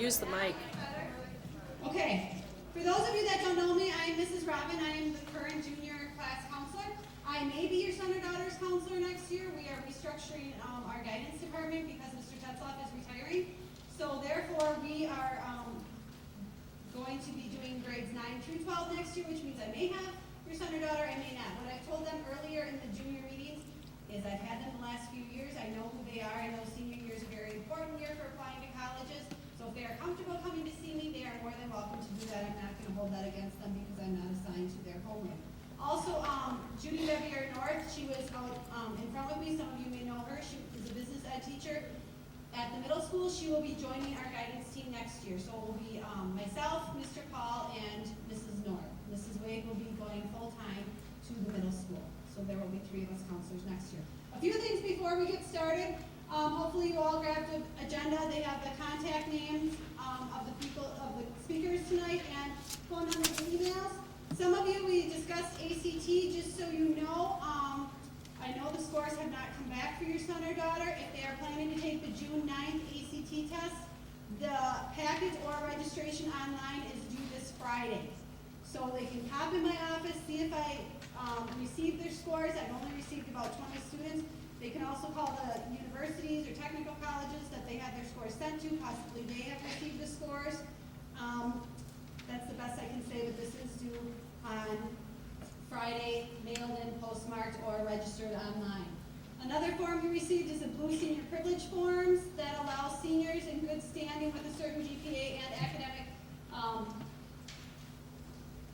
use the mic. Okay, for those of you that don't know me, I'm Mrs. Robin. I am the current junior class counselor. I may be your son or daughter's counselor next year. We are restructuring our guidance department because Mr. Tetzloff is retiring. So therefore, we are going to be doing grades 9 through 12 next year, which means I may have your son or daughter, I may not. What I've told them earlier in the junior meetings is I've had them the last few years. I know who they are. I know senior year is a very important year for applying to colleges. So if they are comfortable coming to see me, they are more than welcome to do that. I'm not going to hold that against them because I'm not assigned to their homeroom. Also, Judy Bevier North, she was out in front with me. Some of you may know her. She is a business ed teacher at the middle school. She will be joining our guidance team next year. So it will be myself, Mr. Paul, and Mrs. North. Mrs. Wade will be going full-time to the middle school. So there will be 3 of us counselors next year. A few things before we get started. Hopefully you all grabbed the agenda. They have the contact names of the speakers tonight and phone numbers and emails. Some of you, we discussed ACT, just so you know. I know the scores have not come back for your son or daughter. If they are planning to take the June 9th ACT test, the package or registration online is due this Friday. So they can pop in my office, see if I received their scores. I've only received about 20 students. They can also call the universities or technical colleges that they had their scores sent to. Possibly they have received the scores. That's the best I can say, but this is due on Friday, mailed in, postmarked, or registered online. Another form you received is a blue senior privilege forms that allows seniors in good standing with a certain GPA and academic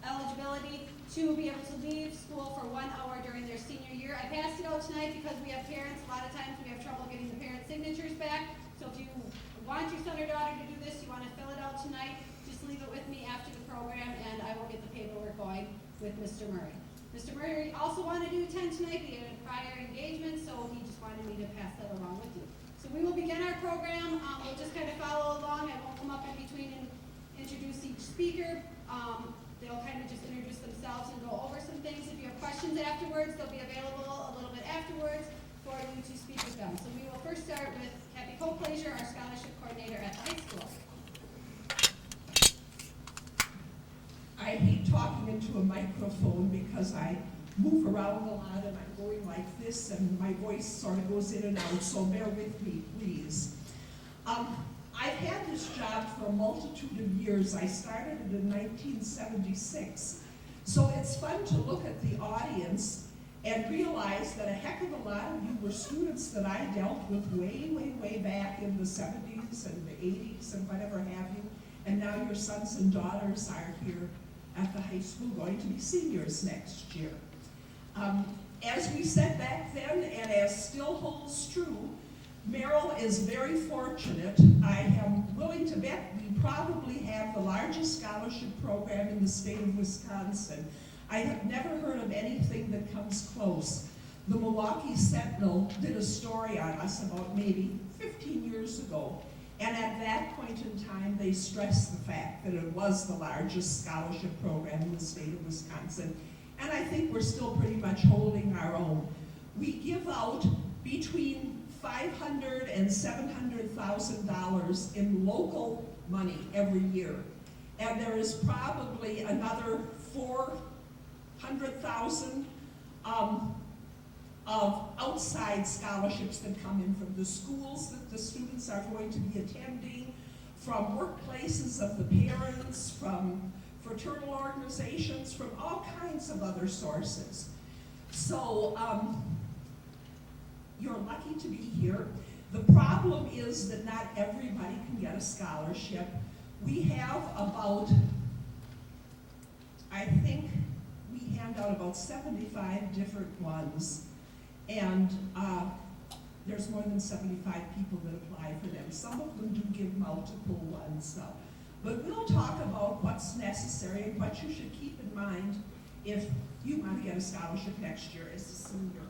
eligibility to be able to leave school for 1 hour during their senior year. I passed it out tonight because we have parents. A lot of times we have trouble getting the parent signatures back. So if you want your son or daughter to do this, you want to fill it out tonight, just leave it with me after the program and I will get the paperwork going with Mr. Murray. Mr. Murray also wanted to attend tonight. We had a prior engagement, so he just wanted me to pass that along with you. So we will begin our program. We'll just kind of follow along. I won't come up in between and introduce each speaker. They'll kind of just introduce themselves and go over some things. If you have questions afterwards, they'll be available a little bit afterwards for you to speak with them. So we will first start with Accuplacer, our scholarship coordinator at the high school. I hate talking into a microphone because I move around a lot and I'm going like this and my voice sort of goes in and out, so bear with me, please. I've had this job for a multitude of years. I started it in 1976. So it's fun to look at the audience and realize that a heck of a lot of you were students that I dealt with way, way, way back in the 70s and the 80s and whatever have you. And now your sons and daughters are here at the high school going to be seniors next year. As we said back then, and as still holds true, Merrill is very fortunate. I am willing to bet we probably have the largest scholarship program in the state of Wisconsin. I have never heard of anything that comes close. The Milwaukee Sentinel did a story on us about maybe 15 years ago. And at that point in time, they stressed the fact that it was the largest scholarship program in the state of Wisconsin. And I think we're still pretty much holding our own. We give out between $500,000 and $700,000 in local money every year. And there is probably another $400,000 of outside scholarships that come in from the schools that the students are going to be attending, from workplaces of the parents, from fraternal organizations, from all kinds of other sources. So you're lucky to be here. The problem is that not everybody can get a scholarship. We have about, I think we hand out about 75 different ones. And there's more than 75 people that apply for them. Some of them do give multiple ones, though. But we'll talk about what's necessary and what you should keep in mind if you want to get a scholarship next year as a senior.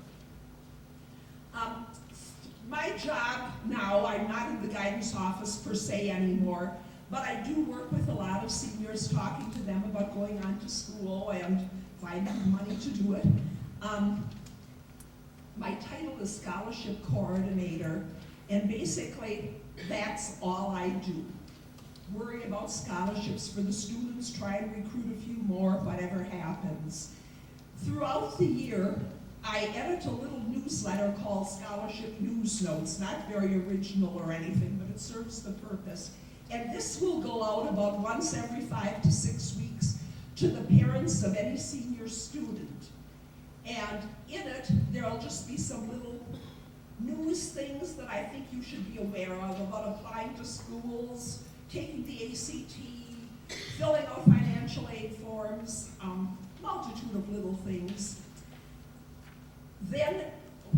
My job now, I'm not in the guidance office per se anymore, but I do work with a lot of seniors, talking to them about going on to school and finding money to do it. My title is Scholarship Coordinator, and basically that's all I do. worry about scholarships for the students, try and recruit a few more, whatever happens. Throughout the year, I edit a little newsletter called Scholarship News Notes, not very original or anything, but it serves the purpose. And this will go out about once every 5 to 6 weeks to the parents of any senior student. And in it, there'll just be some little news things that I think you should be aware of about applying to schools, taking the ACT, filling out financial aid forms, multitude of little things. Then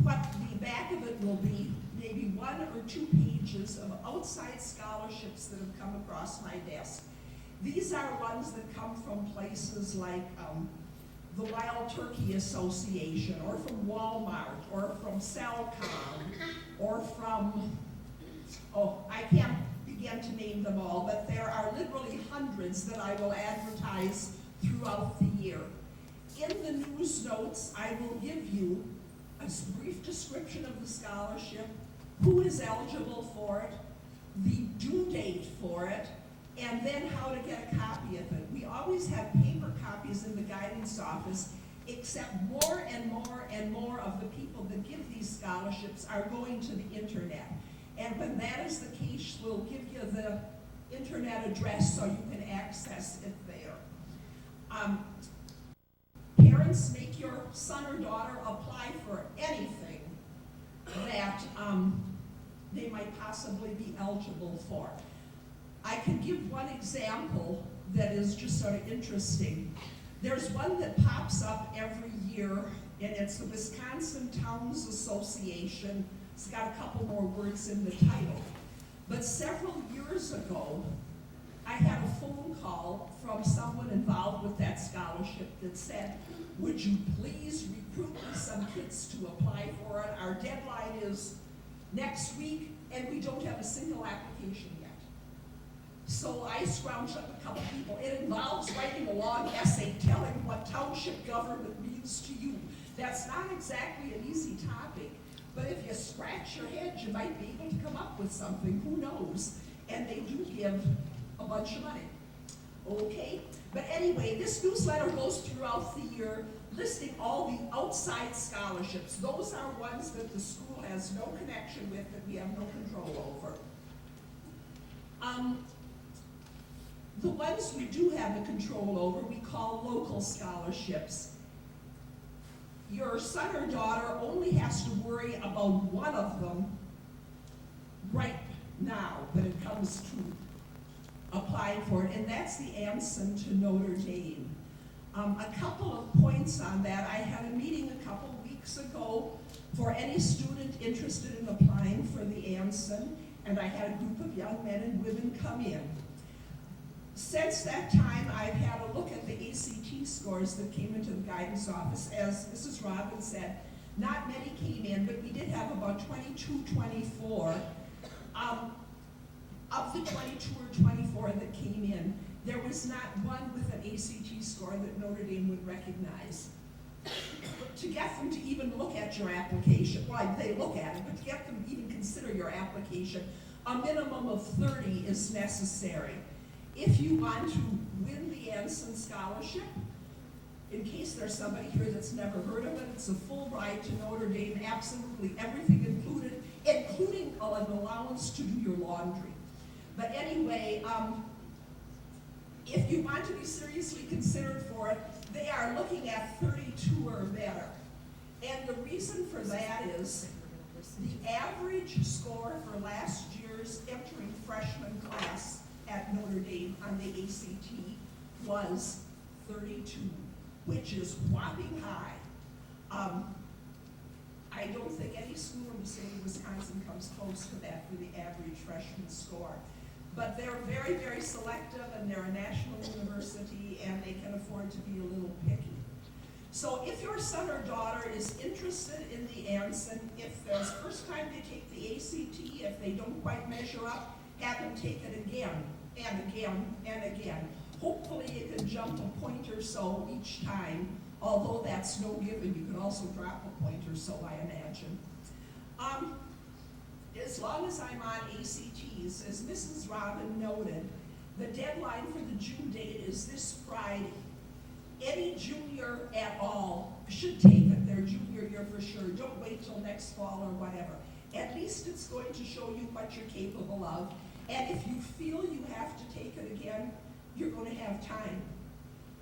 what the back of it will be, maybe 1 or 2 pages of outside scholarships that have come across my desk. These are ones that come from places like the Wild Turkey Association, or from Walmart, or from Cellcom, or from, I can't begin to name them all, but there are literally hundreds that I will advertise throughout the year. In the news notes, I will give you a brief description of the scholarship, who is eligible for it, the due date for it, and then how to get a copy of it. We always have paper copies in the guidance office, except more and more and more of the people that give these scholarships are going to the internet. And when that is the case, we'll give you the internet address so you can access it there. Parents, make your son or daughter apply for anything that they might possibly be eligible for. I can give one example that is just sort of interesting. There's one that pops up every year, and it's the Wisconsin Towns Association. It's got a couple more words in the title. But several years ago, I had a phone call from someone involved with that scholarship that said, would you please recruit me some kids to apply for it? Our deadline is next week, and we don't have a single application yet. So I scrounged up a couple people. It involves writing a long essay telling what township government means to you. That's not exactly an easy topic, but if you scratch your head, you might be able to come up with something, who knows? And they do give a bunch of money. Okay? But anyway, this newsletter goes throughout the year listing all the outside scholarships. Those are ones that the school has no connection with, that we have no control over. The ones we do have the control over, we call local scholarships. Your son or daughter only has to worry about one of them right now when it comes to applying for it, and that's the Anson to Notre Dame. A couple of points on that. I had a meeting a couple weeks ago for any student interested in applying for the Anson, and I had a group of young men and women come in. Since that time, I've had a look at the ACT scores that came into the guidance office. As Mrs. Robbins said, not many came in, but we did have about 22, 24. Of the 22 or 24 that came in, there was not one with an ACT score that Notre Dame would recognize. To get them to even look at your application, well, they look at it, but to get them to even consider your application, a minimum of 30 is necessary. If you want to win the Anson Scholarship, in case there's somebody here that's never heard of it, it's a full ride to Notre Dame, absolutely everything included, including an allowance to do your laundry. But anyway, if you want to be seriously considered for it, they are looking at 32 or better. And the reason for that is the average score for last year's entering freshman class at Notre Dame on the ACT was 32, which is whopping high. I don't think any school in the state of Wisconsin comes close to that for the average freshman score. But they're very, very selective, and they're a national university, and they can afford to be a little picky. So if your son or daughter is interested in the Anson, if there's first time they take the ACT, if they don't quite measure up, have them take it again, and again, and again. Hopefully you can jump a point or so each time, although that's no given. You can also drop a point or so, I imagine. As long as I'm on ACTs, as Mrs. Robin noted, The deadline for the June date is this Friday. Any junior at all should take it their junior year for sure. Don't wait till next fall or whatever. At least it's going to show you what you're capable of. And if you feel you have to take it again, you're going to have time.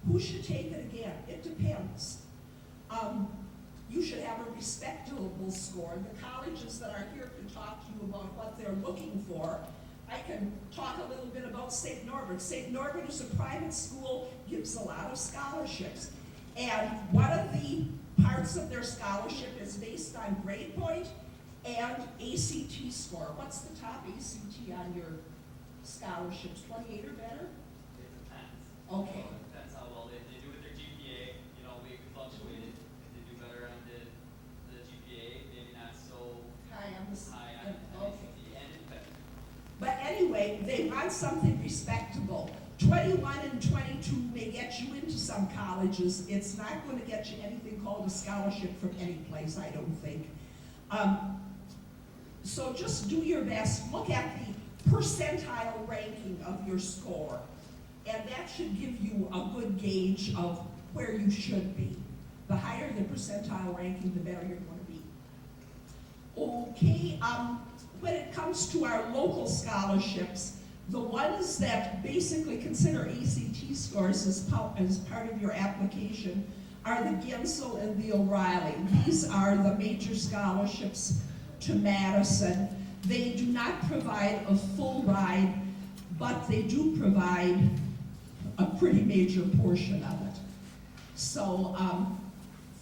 Who should take it again? It depends. You should have a respectable score. The colleges that are here can talk to you about what they're looking for. I can talk a little bit about St. Norbert. St. Norbert is a private school, gives a lot of scholarships. And one of the parts of their scholarship is based on grade point and ACT score. What's the top ACT on your scholarships? 28 or better? It depends. Okay. It depends how well they do with their GPA. You know, we fluctuated. If they do better on the GPA, maybe not so High on the high on okay. ACT, and it depends. But anyway, they want something respectable. 21 and 22 may get you into some colleges. It's not going to get you anything called a scholarship from any place, I don't think. So just do your best. Look at the percentile ranking of your score. And that should give you a good gauge of where you should be. The higher the percentile ranking, the better you're going to be. Okay, when it comes to our local scholarships, the ones that basically consider ACT scores as part of your application are the Gensel and the O'Reilly. These are the major scholarships to Madison. They do not provide a full ride, but they do provide a pretty major portion of it. So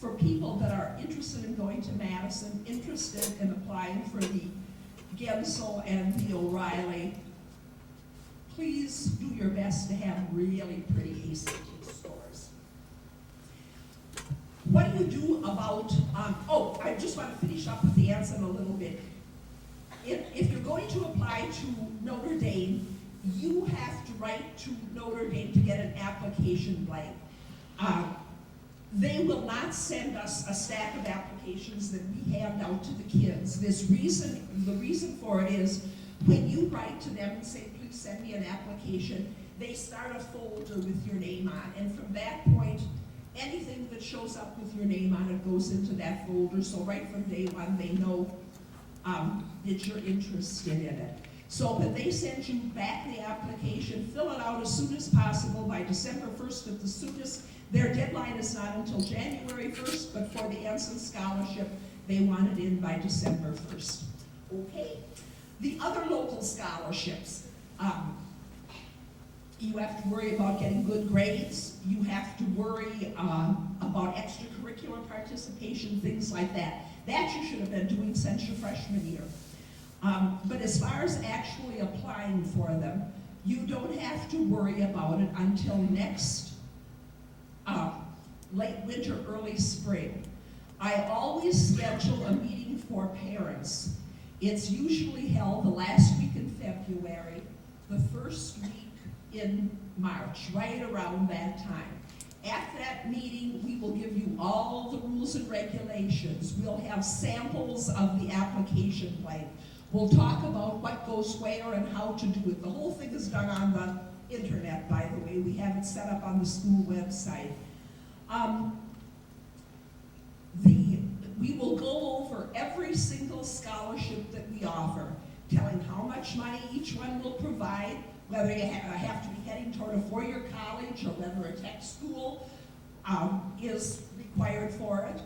for people that are interested in going to Madison, interested in applying for the Gensel and the O'Reilly, please do your best to have really pretty ACT scores. What do you do about, I just want to finish up with the answer a little bit. If you're going to apply to Notre Dame, you have to write to Notre Dame to get an application blank. They will not send us a stack of applications that we hand out to the kids. The reason for it is when you write to them and say, please send me an application, they start a folder with your name on. And from that point, anything that shows up with your name on it goes into that folder. So right from day one, they know that you're interested in it. So when they send you back the application, fill it out as soon as possible by December 1st at the soonest. Their deadline is not until January 1st, but for the Ensign Scholarship, they want it in by December 1st. Okay? The other local scholarships, you have to worry about getting good grades. You have to worry about extracurricular participation, things like that. That you should have been doing since your freshman year. But as far as actually applying for them, you don't have to worry about it until next late winter, early spring. I always schedule a meeting for parents. It's usually held the last week in February, the first week in March, right around that time. At that meeting, we will give you all the rules and regulations. We'll have samples of the application blank. We'll talk about what goes where and how to do it. The whole thing is done on the internet, by the way. We have it set up on the school website. We will go over every single scholarship that we offer, telling how much money each one will provide, whether you have to be heading toward a four-year college or whether a tech school is required for it,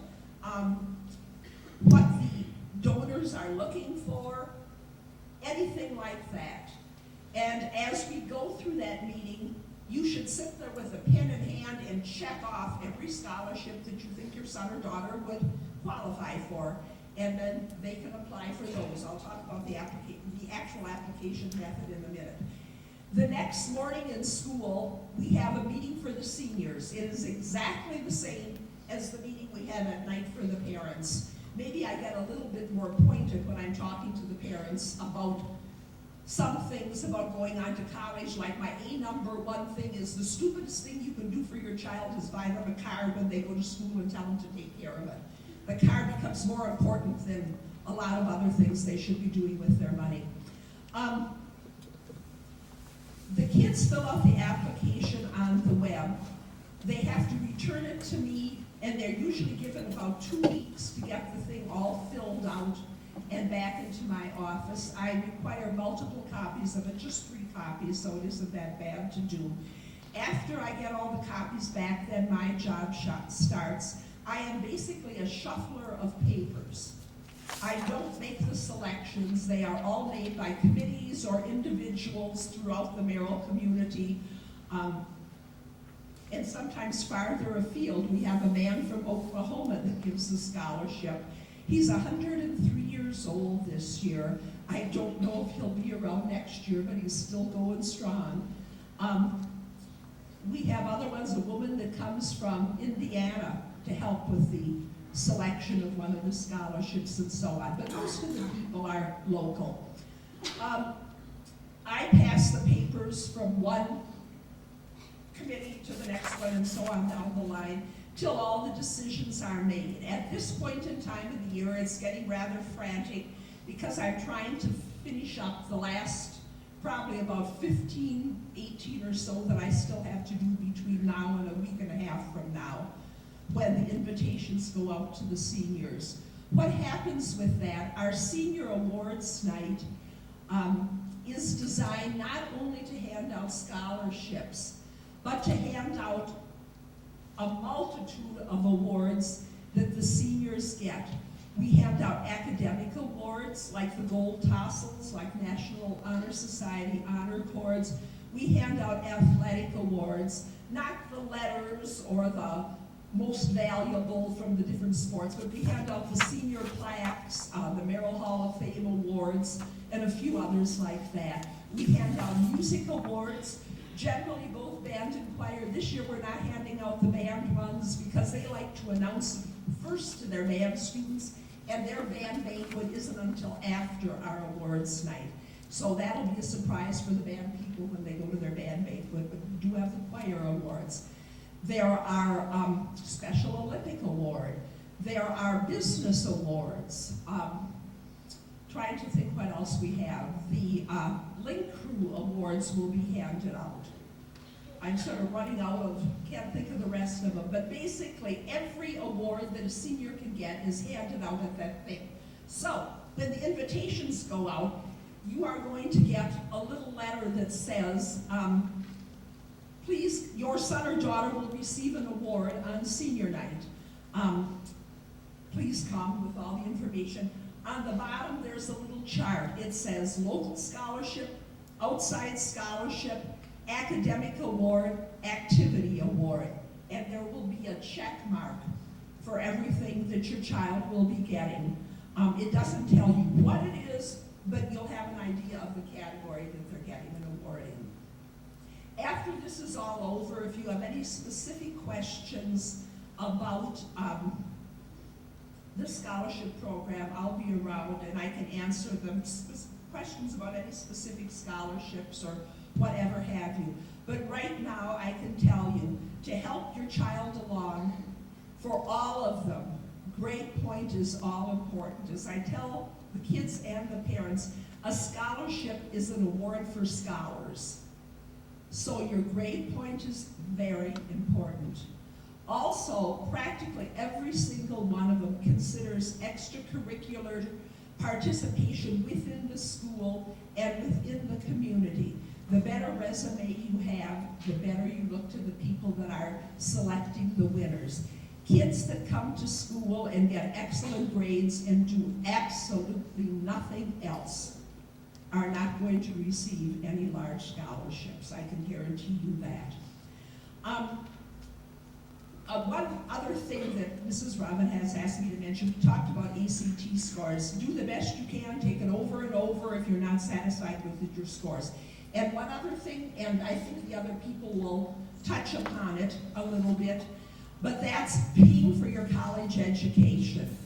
what the donors are looking for, anything like that. And as we go through that meeting, you should sit there with a pen in hand and check off every scholarship that you think your son or daughter would qualify for, and then they can apply for those. I'll talk about the actual application method in a minute. The next morning in school, we have a meeting for the seniors. It is exactly the same as the meeting we had at night for the parents. Maybe I get a little bit more pointed when I'm talking to the parents about some things about going on to college, like my #1 thing is the stupidest thing you can do for your child is buy them a car when they go to school and tell them to take care of it. The car becomes more important than a lot of other things they should be doing with their money. The kids fill out the application on the web. They have to return it to me, and they're usually given about 2 weeks to get the thing all filled out and back into my office. I require multiple copies of it, just 3 copies, so it isn't that bad to do. After I get all the copies back, then my job starts. I am basically a shuffler of papers. I don't make the selections. They are all made by committees or individuals throughout the Merrill community, and sometimes farther afield. We have a man from Oklahoma that gives the scholarship. He's 103 years old this year. I don't know if he'll be around next year, but he's still going strong. We have other ones, a woman that comes from Indiana to help with the selection of one of the scholarships and so on, but most of the people are local. I pass the papers from one committee to the next one and so on down the line till all the decisions are made. At this point in time of the year, it's getting rather frantic because I'm trying to finish up the last probably about 15, 18 or so that I still have to do between now and a week and a half from now, when the invitations go out to the seniors. What happens with that, our senior awards night is designed not only to hand out scholarships, but to hand out a multitude of awards that the seniors get. We hand out academic awards like the Gold Tassels, like National Honor Society Honor Cords. We hand out athletic awards, not the letters or the most valuable from the different sports, but we hand out the senior plaques, the Merrill Hall of Fame awards, and a few others like that. We hand out music awards, generally both band and choir. This year we're not handing out the band ones because they like to announce first to their band students, and their band banquet isn't until after our awards night. So that'll be a surprise for the band people when they go to their band banquet, but we do have the choir awards. There are Special Olympic Award. There are business awards. Trying to think what else we have. The Link Crew Awards will be handed out. I'm sort of running out of, can't think of the rest of them, but basically every award that a senior can get is handed out at that thing. So when the invitations go out, you are going to get a little letter that says, please, your son or daughter will receive an award on senior night. Please come with all the information. On the bottom, there's a little chart. It says local scholarship, outside scholarship, academic award, activity award. And there will be a check mark for everything that your child will be getting. It doesn't tell you what it is, but you'll have an idea of the category that they're getting an award in. After this is all over, if you have any specific questions about the scholarship program, I'll be around and I can answer them, questions about any specific scholarships or whatever have you. But right now I can tell you, to help your child along, for all of them, grade point is all important. As I tell the kids and the parents, a scholarship is an award for scholars. So your grade point is very important. Also, practically every single one of them considers extracurricular participation within the school and within the community. The better resume you have, the better you look to the people that are selecting the winners. Kids that come to school and get excellent grades and do absolutely nothing else are not going to receive any large scholarships. I can guarantee you that. One other thing that Mrs. Robin has asked me to mention, we talked about ACT scores. Do the best you can, take it over and over if you're not satisfied with your scores. And one other thing, and I think the other people will touch upon it a little bit, but that's paying for your college education.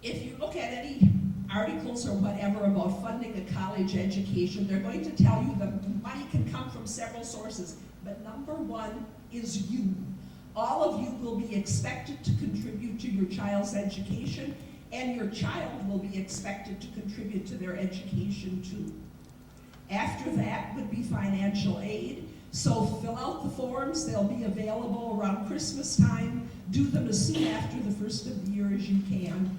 If you look at any articles or whatever about funding a college education, they're going to tell you that money can come from several sources, but number one is you. All of you will be expected to contribute to your child's education, and your child will be expected to contribute to their education too. After that would be financial aid. So fill out the forms, they'll be available around Christmas time. Do them as soon after the first of the year as you can.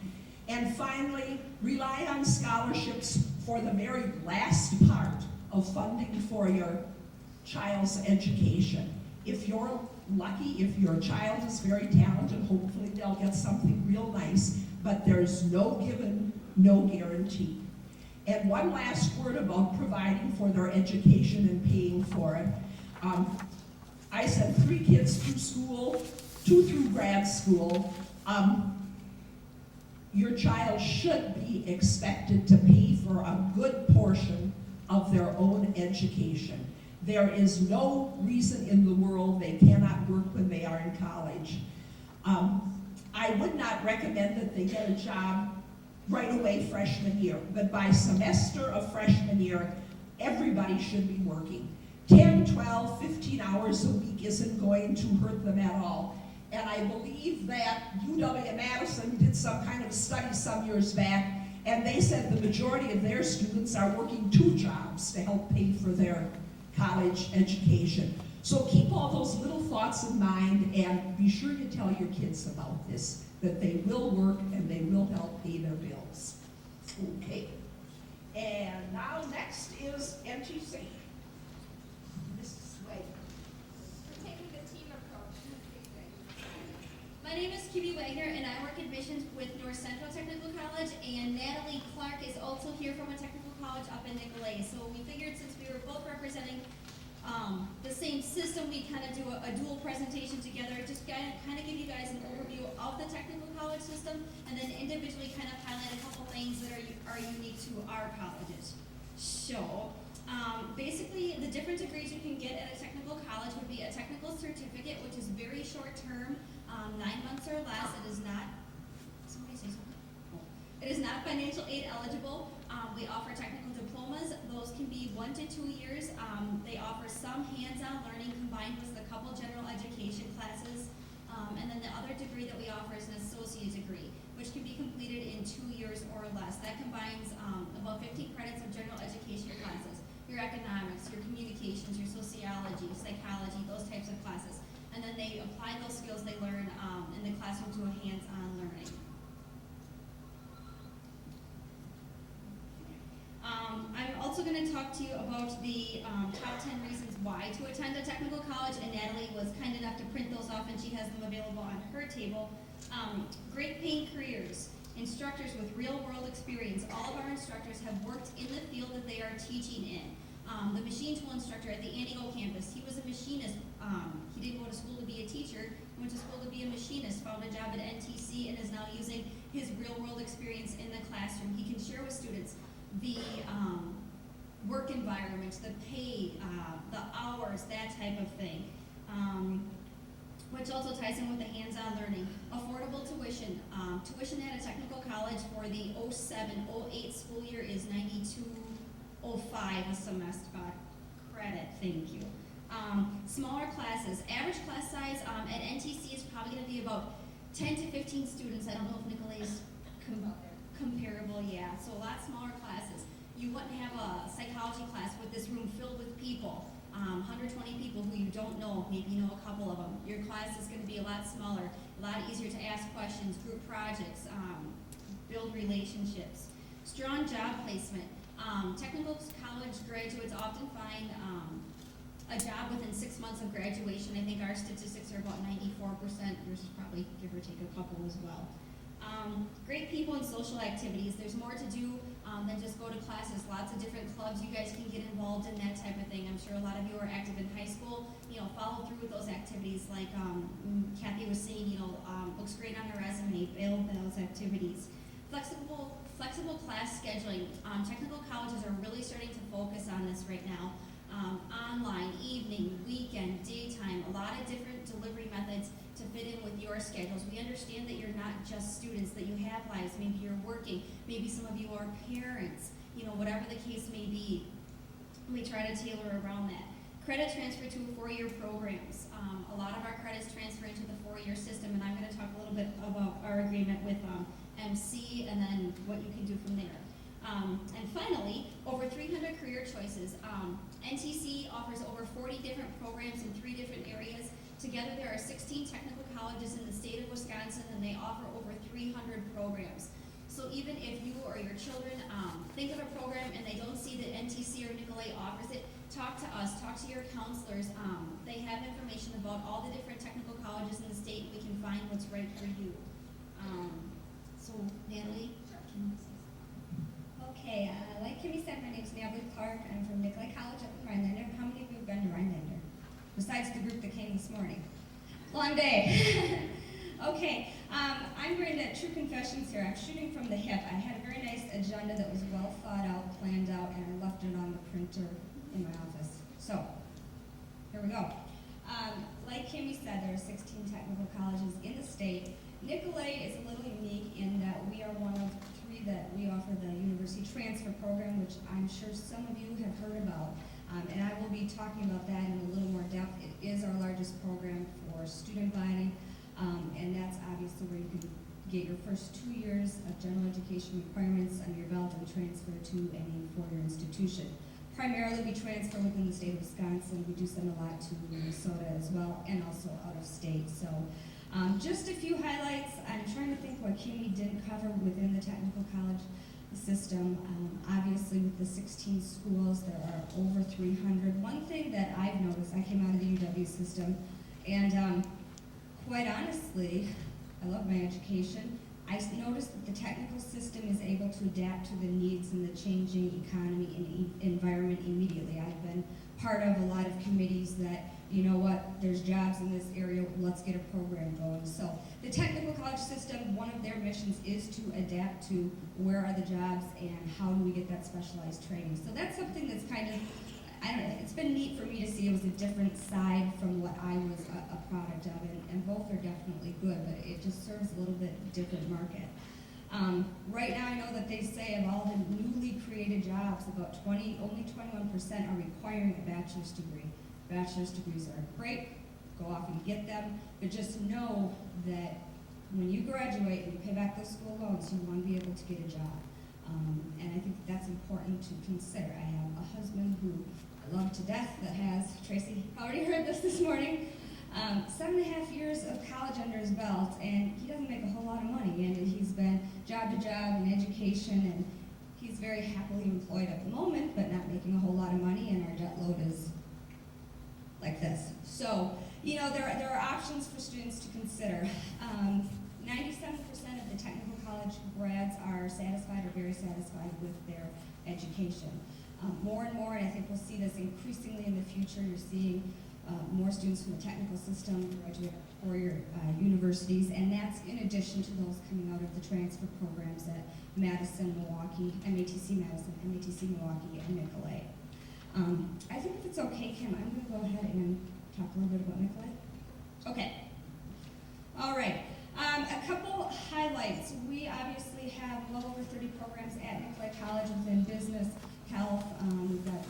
And finally, rely on scholarships for the very last part of funding for your child's education. If you're lucky, if your child is very talented, hopefully they'll get something real nice, but there's no given, no guarantee. And one last word about providing for their education and paying for it. I sent 3 kids through school, 2 through grad school. Your child should be expected to pay for a good portion of their own education. There is no reason in the world they cannot work when they are in college. I would not recommend that they get a job right away freshman year, but by semester of freshman year, everybody should be working. 10, 12, 15 hours a week isn't going to hurt them at all. And I believe that UW-Madison did some kind of study some years back, and they said the majority of their students are working 2 jobs to help pay for their college education. So keep all those little thoughts in mind, and be sure you tell your kids about this, that they will work and they will help pay their bills. Okay. And now next is NTC. Mrs. Wagner. We're taking the team approach. My name is Kibi Wagner, and I work admissions with North Central Technical College, and Natalie Clark is also here from a technical college up in Nicolay. So we figured since we were both representing the same system, we kind of do a dual presentation together, just kind of give you guys an overview of the technical college system, and then individually kind of highlight a couple things that are unique to our colleges. So, basically, the different degrees you can get at a technical college would be a technical certificate, which is very short term, 9 months or less. It is not, somebody say something? It is not financial aid eligible. We offer technical diplomas. Those can be 1 to 2 years. They offer some hands-on learning combined with a couple general education classes. And then the other degree that we offer is an associate degree, which can be completed in 2 years or less. That combines about 15 credits of general education classes, your economics, your communications, your sociology, psychology, those types of classes. And then they apply those skills they learn in the classroom to a hands-on learning. I'm also going to talk to you about the top 10 reasons why to attend a technical college, and Natalie was kind enough to print those off, and she has them available on her table. Great paying careers, instructors with real-world experience. All of our instructors have worked in the field that they are teaching in. The machine tool instructor at the Antigo campus, he was a machinist. He didn't go to school to be a teacher, he went to school to be a machinist, found a job at NTC, and is now using his real-world experience in the classroom. He can share with students the work environment, the pay, the hours, that type of thing, which also ties in with the hands-on learning. Affordable tuition. Tuition at a technical college for the 07-08 school year is $92.05 a semester. Credit, thank you. Smaller classes. Average class size at NTC is probably going to be about 10 to 15 students. I don't know if Nicolay's comparable, yeah. So a lot smaller classes. You wouldn't have a psychology class with this room filled with people, 120 people who you don't know, maybe you know a couple of them. Your class is going to be a lot smaller, a lot easier to ask questions, group projects, build relationships. Strong job placement. Technical college graduates often find a job within 6 months of graduation. I think our statistics are about 94%. Yours is probably give or take a couple as well. Great people and social activities. There's more to do than just go to classes. Lots of different clubs you guys can get involved in, that type of thing. I'm sure a lot of you are active in high school. Follow through with those activities like Kathy was saying, looks great on her resume, build those activities. Flexible class scheduling. Technical colleges are really starting to focus on this right now. Online, evening, weekend, daytime, a lot of different delivery methods to fit in with your schedules. We understand that you're not just students, that you have lives. Maybe you're working, maybe some of you are parents, whatever the case may be. We try to tailor around that. Credit transfer to 4-year programs. A lot of our credits transfer into the 4-year system, and I'm going to talk a little bit about our agreement with MC, and then what you can do from there. And finally, over 300 career choices. NTC offers over 40 different programs in 3 different areas. Together, there are 16 technical colleges in the state of Wisconsin, and they offer over 300 programs. So even if you or your children think of a program and they don't see that NTC or Nicolay offers it, talk to us, talk to your counselors. They have information about all the different technical colleges in the state, and we can find what's right for you. So Natalie? Can you say something? Okay, like Kimmy said, my name's Natalie Clark. I'm from Nicolay College up in Rhinelander. How many of you have been to Rhinelander? Besides the group that came this morning. Long day. Okay, I'm going to true confessions here. I'm shooting from the hip. I had a very nice agenda that was well thought out, planned out, and I left it on the printer in my office. So, here we go. Like Kimmy said, there are 16 technical colleges in the state. Nicolay is a little unique in that we are one of 3 that we offer the university transfer program, which I'm sure some of you have heard about. And I will be talking about that in a little more depth. It is our largest program for student body, and that's obviously where you can get your first 2 years of general education requirements under your belt and transfer to any four-year institution. Primarily, we transfer within the state of Wisconsin. We do send a lot to Minnesota as well, and also out of state. So, just a few highlights. I'm trying to think what Kimmy didn't cover within the technical college system. Obviously, with the 16 schools, there are over 300. One thing that I've noticed, I came out of the UW system, and quite honestly, I love my education. I noticed that the technical system is able to adapt to the needs and the changing economy and environment immediately. I've been part of a lot of committees that, you know what, there's jobs in this area, let's get a program going. So the technical college system, one of their missions is to adapt to where are the jobs and how do we get that specialized training. So that's something that's kind of, I don't know, it's been neat for me to see. It was a different side from what I was a product of, and both are definitely good, but it just serves a little bit different market. Right now, I know that they say of all the newly created jobs, about only 21% are requiring a bachelor's degree. Bachelor's degrees are great, go off and get them, but just know that when you graduate and you pay back those school loans, you want to be able to get a job. And I think that's important to consider. I have a husband who I love to death that has, Tracy already heard this morning, 7.5 years of college under his belt, and he doesn't make a whole lot of money, and he's been job to job in education, and he's very happily employed at the moment, but not making a whole lot of money, and our debt load is like this. So, you know, there are options for students to consider. 97% of the technical college grads are satisfied or very satisfied with their education. More and more, and I think we'll see this increasingly in the future, you're seeing more students from the technical system graduate four-year universities, and that's in addition to those coming out of the transfer programs at Madison, Milwaukee, MATC Madison, MATC Milwaukee, and Nicolay. I think if it's okay, Kim, I'm going to go ahead and talk a little bit about Nicolay. Okay. All right. A couple highlights. We obviously have well over 30 programs at Nicolay College within business, health, we've got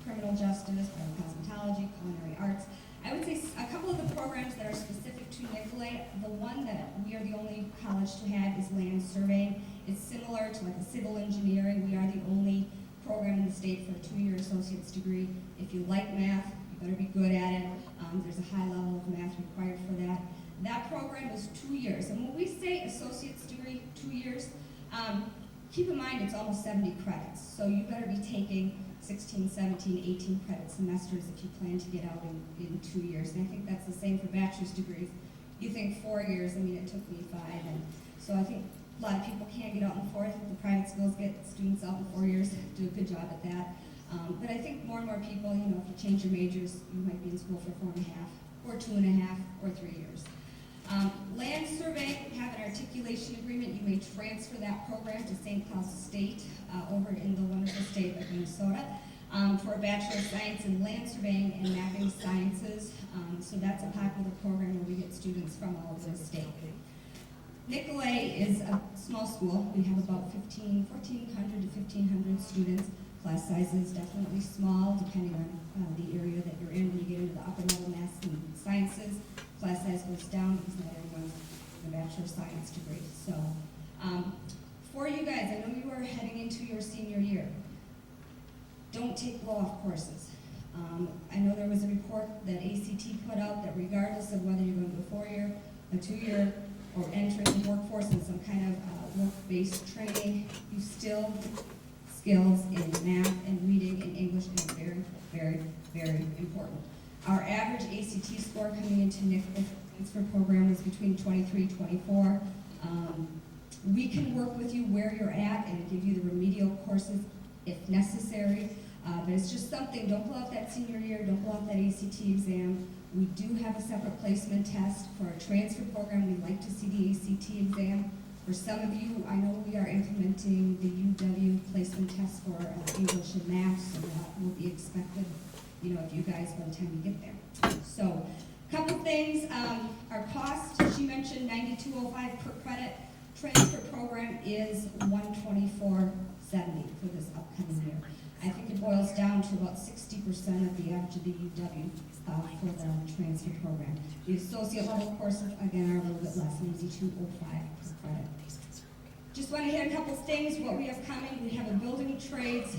criminal justice, biocosmetology, culinary arts. I would say a couple of the programs that are specific to Nicolay, the one that we are the only college to have is land surveying. It's similar to like a civil engineering. We are the only program in the state for a 2-year associate's degree. If you like math, you better be good at it. There's a high level of math required for that. That program is 2 years. And when we say associate's degree, 2 years, keep in mind it's almost 70 credits. So you better be taking 16, 17, 18 credit semesters if you plan to get out in 2 years. And I think that's the same for bachelor's degrees. You think 4 years, I mean, it took me 5. And so I think a lot of people can't get out in 4. I think the private schools get students out in 4 years, do a good job at that. But I think more and more people, you know, if you change your majors, you might be in school for 4.5, or 2.5, or 3 years. Land survey, we have an articulation agreement. You may transfer that program to St. Cloud State over in the wonderful state of Minnesota for a Bachelor of Science in Land Surveying and Mapping Sciences. So that's a popular program where we get students from all over the state. Nicolay is a small school. We have about 1,400 to 1,500 students. Class size is definitely small, depending on the area that you're in. When you get into the upper level math and sciences, class size goes down because not everyone's in a Bachelor of Science degree. So you're heading into your senior year, don't take blow-off courses. I know there was a report that ACT put out that regardless of whether you're going to a 4-year, a 2-year, or entering the workforce in some kind of work-based training, you still get skills in math and reading and English is very, very, very important. Our average ACT score coming into NICLA transfer program is between 23, 24. We can work with you where you're at and give you the remedial courses if necessary. But it's just something, don't blow out that senior year, don't blow out that ACT exam. We do have a separate placement test for our transfer program. We'd like to see the ACT exam. For some of you, I know we are implementing the UW placement test for English and math, so that will be expected, you know, if you guys by the time you get there. So, couple things, our cost, she mentioned $92.05 per credit. Transfer program is $124.70 for this upcoming year. I think it boils down to about 60% of the average of the UW for the transfer program. The associate level courses, again, are a little bit less, $92.05 per credit. Just want to hit a couple things, what we have coming. We have a building trades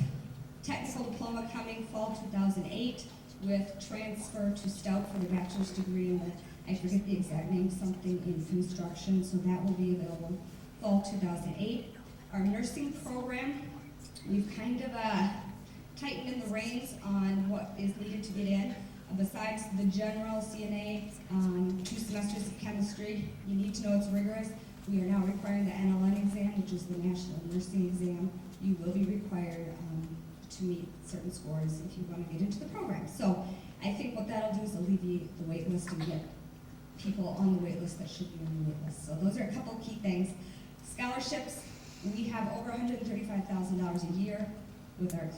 technical diploma coming fall 2008 with transfer to Stout for the bachelor's degree in the, I forget the exact name, something in construction, so that will be available fall 2008. Our nursing program, we've kind of tightened in the reins on what is needed to get in. Besides the general CNA, 2 semesters of chemistry, you need to know it's rigorous. We are now requiring the NLN exam, which is the National Nursing Exam. You will be required to meet certain scores if you want to get into the program. So I think what that'll do is alleviate the wait list and get people on the wait list that should be on the wait list. So those are a couple key things. Scholarships, we have over $135,000 a year with our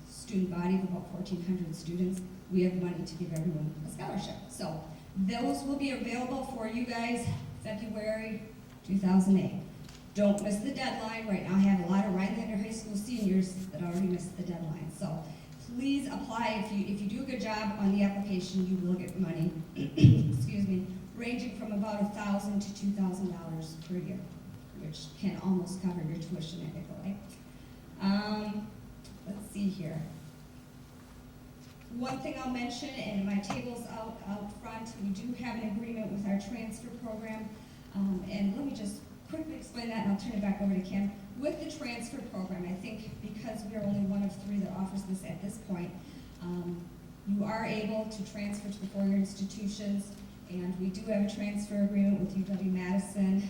student body of about 1,400 students. We have money to give everyone a scholarship. So those will be available for you guys February 2008. Don't miss the deadline. Right now I have a lot of Rhinelander High School seniors that already missed the deadline. So please apply. If you do a good job on the application, you will get money, excuse me, ranging from about $1,000 to $2,000 per year, which can almost cover your tuition at Nicolay. Let's see here. One thing I'll mention, and my table's out front, we do have an agreement with our transfer program, and let me just quickly explain that, and I'll turn it back over to Kim. With the transfer program, I think because we are only one of 3 that offers this at this point, you are able to transfer to the 4-year institutions, and we do have a transfer agreement with UW-Madison.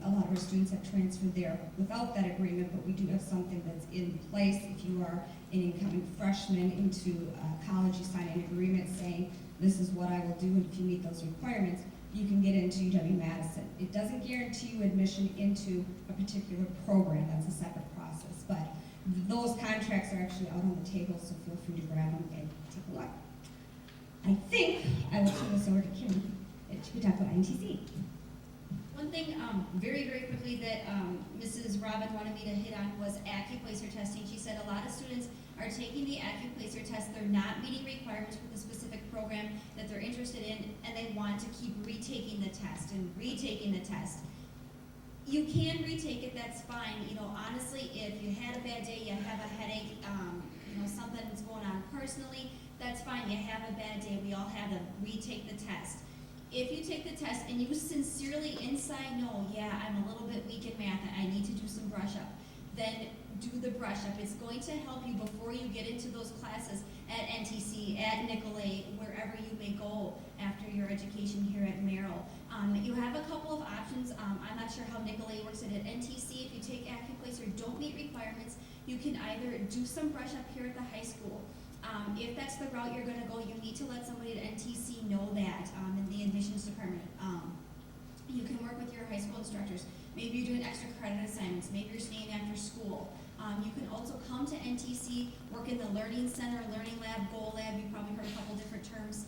A lot of our students have transferred there without that agreement, but we do have something that's in place. If you are an incoming freshman into college, you sign an agreement saying, this is what I will do, and if you meet those requirements, you can get into UW-Madison. It doesn't guarantee you admission into a particular program. That's a separate process, but those contracts are actually out on the table, so feel free to grab them and take a look. I think I will turn this over to Kim to talk about NTC. One thing, very, very quickly, that Mrs. Robin wanted me to hit on was Accuplacer testing. She said a lot of students are taking the Accuplacer test, they're not meeting requirements for the specific program that they're interested in, and they want to keep retaking the test and retaking the test. You can retake it, that's fine. You know, honestly, if you had a bad day, you have a headache, you know, something's going on personally, that's fine. You have a bad day, we all have them. Retake the test. If you take the test and you sincerely inside know, yeah, I'm a little bit weak in math, I need to do some brush up, then do the brush up. It's going to help you before you get into those classes at NTC, at Nicolay, wherever you may go after your education here at Merrill. You have a couple of options. I'm not sure how Nicolay works at NTC. If you take Accuplacer, don't meet requirements, you can either do some brush up here at the high school. If that's the route you're going to go, you need to let somebody at NTC know that in the admissions department. You can work with your high school instructors. Maybe you're doing extra credit assignments. Maybe you're staying after school. You can also come to NTC, work in the Learning Center, Learning Lab, Goal Lab. You've probably heard a couple different terms.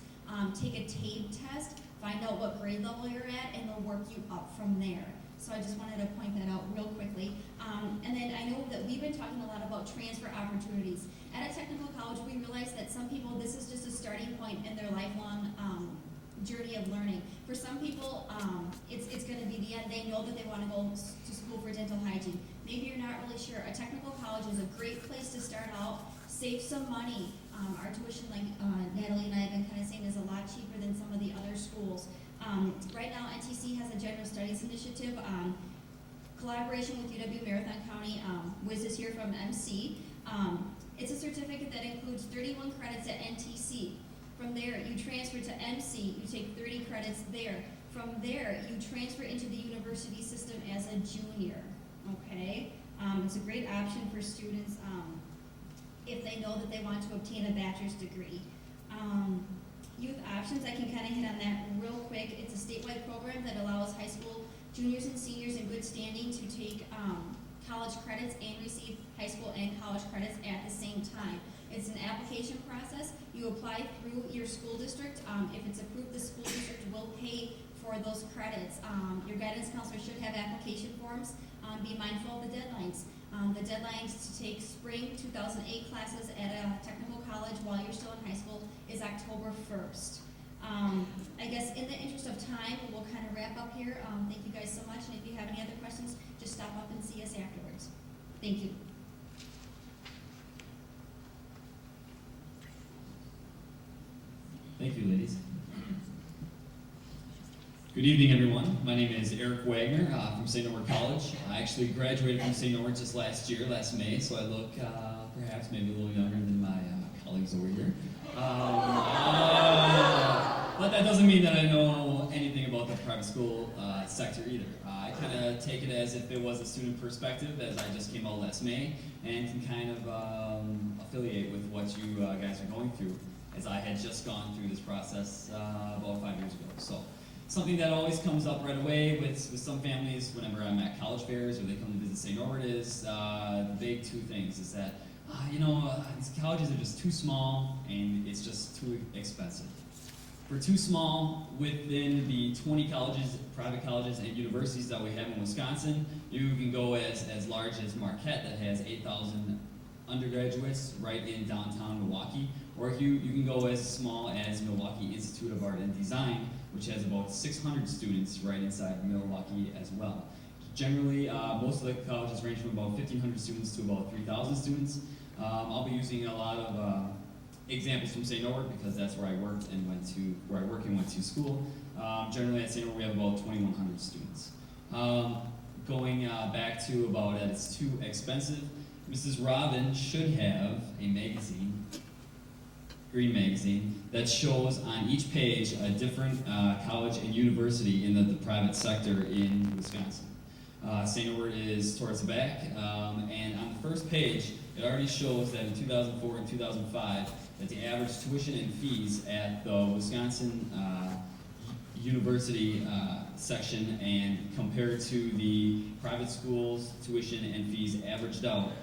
Take a TABE test, find out what grade level you're at, and they'll work you up from there. So I just wanted to point that out real quickly. And then I know that we've been talking a lot about transfer opportunities. At a technical college, we realize that some people, this is just a starting point in their lifelong journey of learning. For some people, it's going to be the end. They know that they want to go to school for dental hygiene. Maybe you're not really this year, a technical college is a great place to start out, save some money. Our tuition, like Natalie and I have been kind of saying, is a lot cheaper than some of the other schools. Right now, NTC has a general studies initiative, collaboration with UW Marathon County. Wiz is here from MC. It's a certificate that includes 31 credits at NTC. From there, you transfer to MC, you take 30 credits there. From there, you transfer into the university system as a junior, okay? It's a great option for students if they know that they want to obtain a bachelor's degree. Youth options, I can kind of hit on that real quick. It's a statewide program that allows high school juniors and seniors in good standing to take college credits and receive high school and college credits at the same time. It's an application process. You apply through your school district. If it's approved, the school district will pay for those credits. Your guidance counselor should have application forms. Be mindful of the deadlines. The deadlines to take spring 2008 classes at a technical college while you're still in high school is October 1st. I guess in the interest of time, we'll kind of wrap up here. Thank you guys so much, and if you have any other questions, just stop up and see us afterwards. Thank you. Thank you, ladies. Good evening, everyone. My name is Eric Wagner from St. Norbert College. I actually graduated from St. Norbert just last May, so I look perhaps maybe a little younger than my colleagues over here. But that doesn't mean that I know anything about the private school sector either. I kind of take it as if it was a student perspective, as I just came out last May, and can kind of affiliate with what you guys are going through, as I had just gone through this process about 5 years ago. So something that always comes up right away with some families whenever I'm at college fairs or they come to visit St. Norbert is the big two things is that, these colleges are just too small and it's just too expensive. For too small, within the 20 colleges, private colleges and universities that we have in Wisconsin, you can go as large as Marquette that has 8,000 undergraduates right in downtown Milwaukee, or you can go as small as Milwaukee Institute of Art and Design, which has about 600 students right inside Milwaukee as well. Generally, most of the colleges range from about 1,500 students to about 3,000 students. I'll be using a lot of examples from St. Norbert because that's where I worked and went to school. Generally at St. Norbert we have about 2,100 students. Going back to about that it's too expensive, Mrs. Robin should have a magazine, green magazine, that shows on each page a different college and university in the private sector in Wisconsin. St. Norbert is towards the back, and on the first page, it already shows that in 2004 and 2005, that the average tuition and fees at the Wisconsin University section and compared to the private schools, tuition and fees averaged out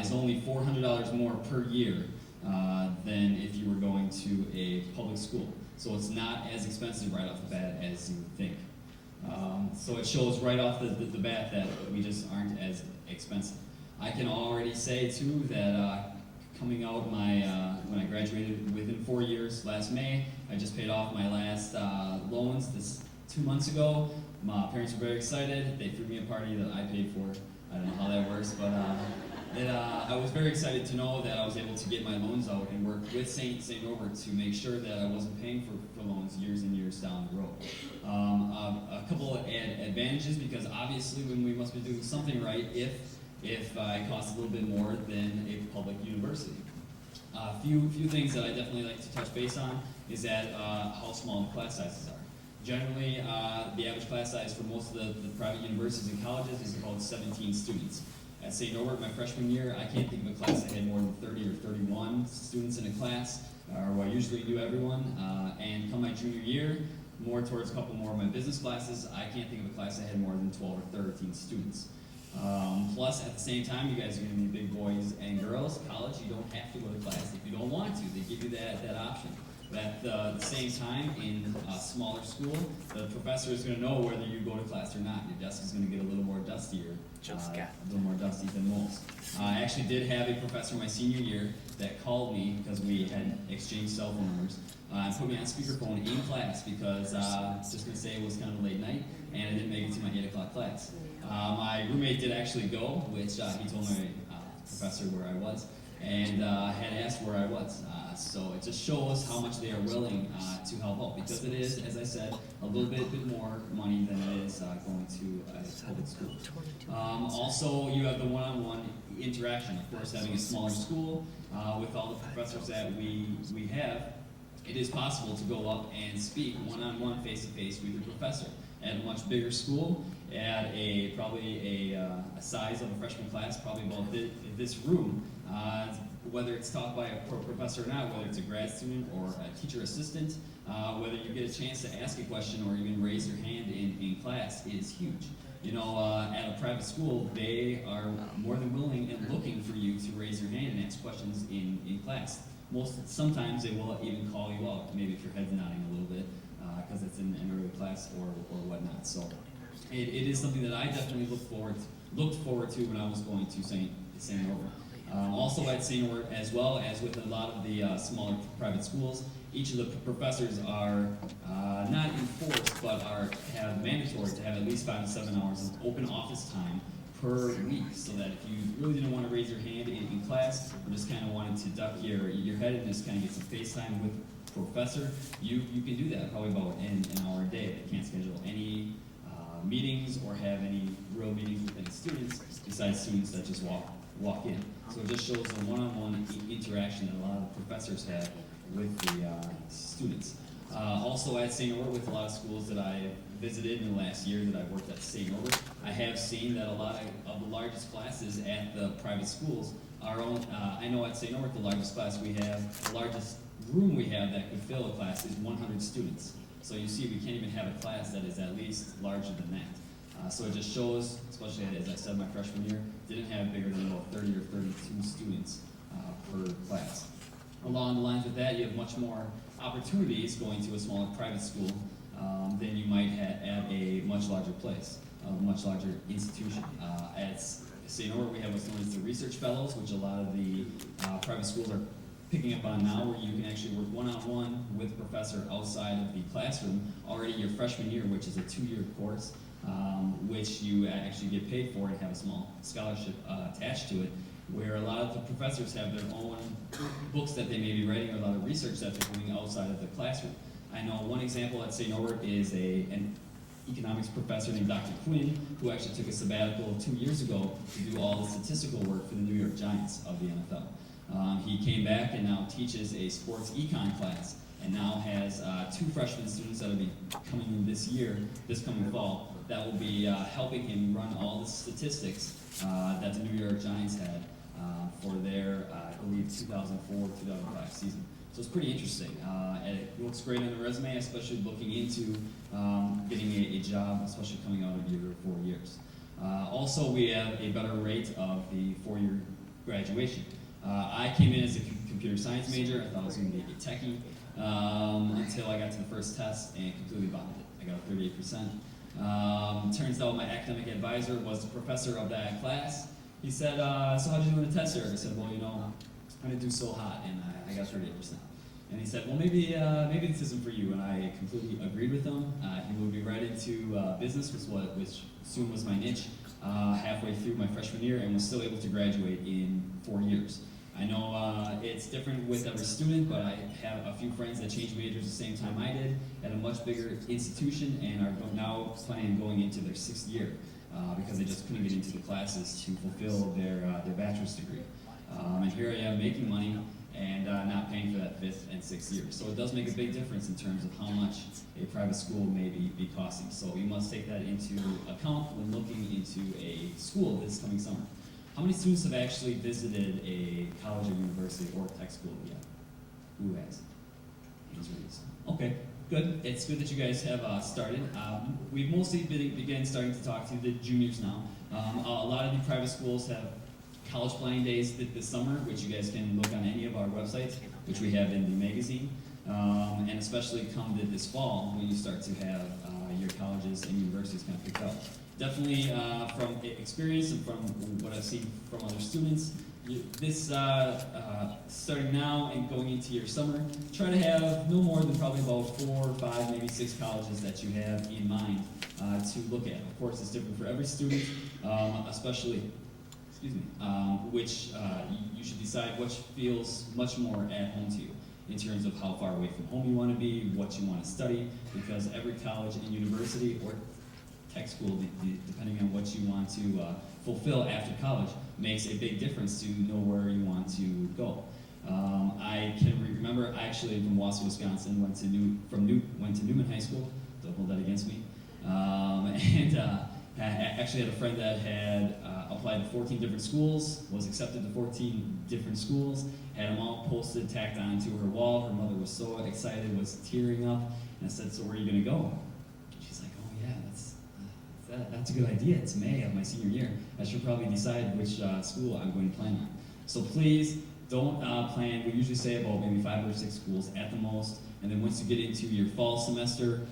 is only $400 more per year than if you were going to a public school. So it's not as expensive right off the bat as you would think. So it shows right off the bat that we just aren't as expensive. I can already say too that coming out when I graduated within 4 years last May, I just paid off my last loans this 2 months ago. My parents were very excited. They threw me a party that I paid for. I don't know how that works, but I was very excited to know that I was able to get my loans out and work with St. Norbert to make sure that I wasn't paying for loans years and years down the road. A couple of advantages, because obviously when we must be doing something right if it costs a little bit more than a public university. A few things that I definitely like to touch base on is that how small the class sizes are. Generally, the average class size for most of the private universities and colleges is about 17 students. At St. Norbert, my freshman year, I can't think of a class that had more than 30 or 31 students in a class, or I usually do everyone. And come my junior year, more towards a couple more of my business classes, I can't think of a class that had more than 12 or 13 students. Plus, at the same time, you guys are going to be big boys and girls. College, you don't have to go to class if you don't want to. They give you that option. But at the same time, in a smaller school, the professor is going to know whether you go to class or not. Your desk is going to get a little more dustier, a little more dusty than most. I actually did have a professor my senior year that called me because we had exchanged cell phone numbers and put me on speakerphone in class because just going to say it was kind of a late night and I didn't make it to my 8 o'clock class. My roommate did actually go, which he told my professor where I was, and had asked where I was. So it just shows how much they are willing to help out, because it is, as I said, a little bit more money than it is going to a public school. Also, you have the one-on-one interaction. Of course, having a smaller school with all the professors that we have, it is possible to go up and speak one-on-one, face-to-face with your professor. At a much bigger school, at probably a size of a freshman class, probably about this room, whether it's taught by a professor or not, whether it's a grad student or a teacher assistant, whether you get a chance to ask a question or even raise your hand in class is huge. You know, at a private school, they are more than willing and looking for you to raise your hand and ask questions in class. Sometimes they will even call you out, maybe if your head's nodding a little bit, because it's in an early class or whatnot. So it is something that I definitely looked forward to when I was going to St. Norbert. Also at St. Norbert, as well as with a lot of the smaller private schools, each of the professors are not enforced, but have mandatory to have at least 5 to 7 hours of open office time per week, so that if you really didn't want to raise your hand in class, or just kind of wanted to duck your head and just kind of get some face time with professor, you can do that probably about an hour a day. They can't schedule any meetings or have any real meetings with any students besides students that just walk in. So it just shows the one-on-one interaction that a lot of professors have with the students. Also at St. Norbert, with a lot of schools that I visited in the last year that I've worked at St. Norbert, I have seen that a lot of the largest classes at the private schools are I know at St. Norbert the largest class we have, the largest room we have that could fill a class is 100 students. So you see, we can't even have a class that is at least larger than that. So it just shows, especially as I said, my freshman year, didn't have bigger than about 30 or 32 students per class. Along the lines with that, you have much more opportunities going to a smaller private school than you might have at a much larger place, a much larger institution. At St. Norbert, we have what's known as the Research Fellows, which a lot of the private schools are picking up on now, where you can actually work one-on-one with a professor outside of the classroom already your freshman year, which is a 2-year course, which you actually get paid for and have a small scholarship attached to it, where a lot of the professors have their own books that they may be writing, or a lot of research that they're doing outside of the classroom. I know one example at St. Norbert is an economics professor named Dr. Quinn, who actually took a sabbatical 2 years ago to do all the statistical work for the New York Giants of the NFL. He came back and now teaches a sports econ class, and now has 2 freshman students that will be coming in this coming fall, that will be helping him run all the statistics that the New York Giants had for their, I believe, 2004-2005 season. So it's pretty interesting. And it looks great on the resume, especially looking into getting a job, especially coming out of your 4 years. Also, we have a better rate of the 4-year graduation. I came in as a computer science major. I thought I was going to be a techie until I got to the first test and completely bombed it. I got a 38%. Turns out my academic advisor was the professor of that class. He said, so how'd you do in the test, sir? I said, well, you know, I didn't do so hot, and I got 38%. And he said, well, maybe this isn't for you. And I completely agreed with him. He moved me right into business, which soon was my niche, halfway through my freshman year, and was still able to graduate in 4 years. I know it's different with every student, but I have a few friends that changed majors the same time I did at a much bigger institution, and are now planning on going into their 6th year because they just couldn't get into the classes to fulfill their bachelor's degree. And here I am making money and not paying for that 5th and 6th year. So it does make a big difference in terms of how much a private school may be costing. So you must take that into account when looking into a school this coming summer. How many students have actually visited a college or university or tech school yet? Who has? Hands raised. Okay, good. It's good that you guys have started. We've mostly begun starting to talk to the juniors now. A lot of the private schools have college planning days this summer, which you guys can look on any of our websites, which we have in the magazine. And especially come this fall when you start to have your colleges and universities kind of picked up. Definitely from experience and from what I've seen from other students, this starting now and going into your summer, try to have no more than probably about 4 or 5, maybe 6 colleges that you have in mind to look at. Of course, it's different for every student, especially, which you should decide which feels much more at home to you in terms of how far away from home you want to be, what you want to study, because every college and university or tech school, depending on what you want to fulfill after college, makes a big difference to know where you want to go. I can remember, I actually am from Wausau, Wisconsin, went to Newman High School. Don't hold that against me. And actually had a friend that had applied to 14 different schools, was accepted to 14 different schools, had them all posted, tacked onto her wall. Her mother was so excited, was tearing up, and I said, "So where are you going to go?" She's like, "Oh yeah, that's a good idea. It's May of my senior year. I should probably decide which school I'm going to plan on." So please don't plan. We usually say about maybe 5 or 6 schools at the most, and then once you get into your fall semester,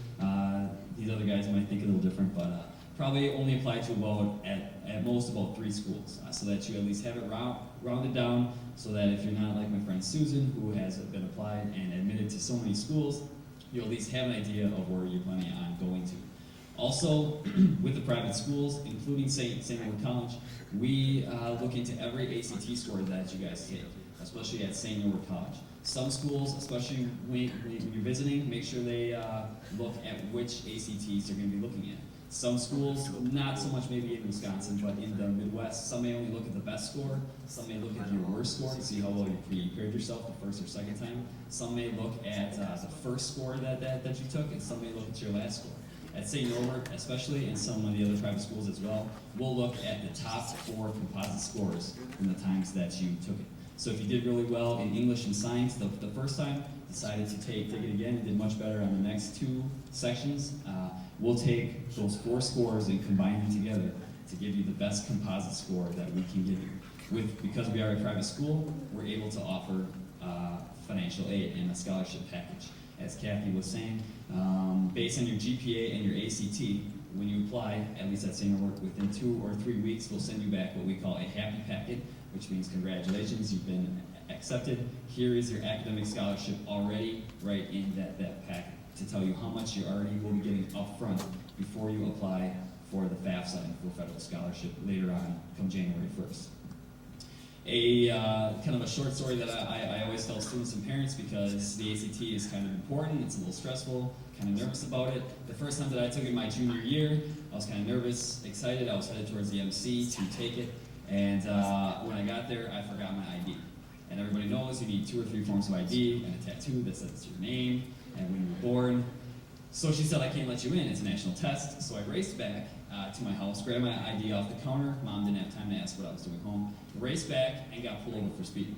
these other guys might think a little different, but probably only apply to about, at most, about 3 schools, so that you at least have it rounded down, so that if you're not like my friend Susan, who has been applied and admitted to so many schools, you at least have an idea of where you're planning on going to. Also, with the private schools, including St. Edward College, we look into every ACT score that you guys take, especially at St. Edward College. Some schools, especially when you're visiting, make sure they look at which ACTs they're going to be looking at. Some schools, not so much maybe in Wisconsin, but in the Midwest, some may only look at the best score, some may look at your worst score to see how well you prepared yourself the first or second time. Some may look at the first score that you took, and some may look at your last score. At St. Norbert, especially, and some of the other private schools as well, we'll look at the top 4 composite scores from the times that you took it. So if you did really well in English and science the first time, decided to take it again, and did much better on the next 2 sections, we'll take those 4 scores and combine them together to give you the best composite score that we can give you. Because we are a private school, we're able to offer financial aid and a scholarship package. As Kathy was saying, based on your GPA and your ACT, when you apply, at least at St. Edward, within 2 or 3 weeks, we'll send you back what we call a happy packet, which means congratulations, you've been accepted. Here is your academic scholarship already right in that packet to tell you how much you already will be getting up front before you apply for the FAFSA and for federal scholarship later on, come January 1st. A kind of a short story that I always tell students and parents, because the ACT is kind of important, it's a little stressful, kind of nervous about it. The first time that I took it my junior year, I was kind of nervous, excited. I was headed towards the MC to take it, and when I got there, I forgot my ID. And everybody knows you need 2 or 3 forms of ID and a tattoo that says your name and when you were born. So she said, "I can't let you in, it's a national test." So I raced back to my house, grabbed my ID off the counter. Mom didn't have time to ask what I was doing home. Raced back and got pulled over for speeding.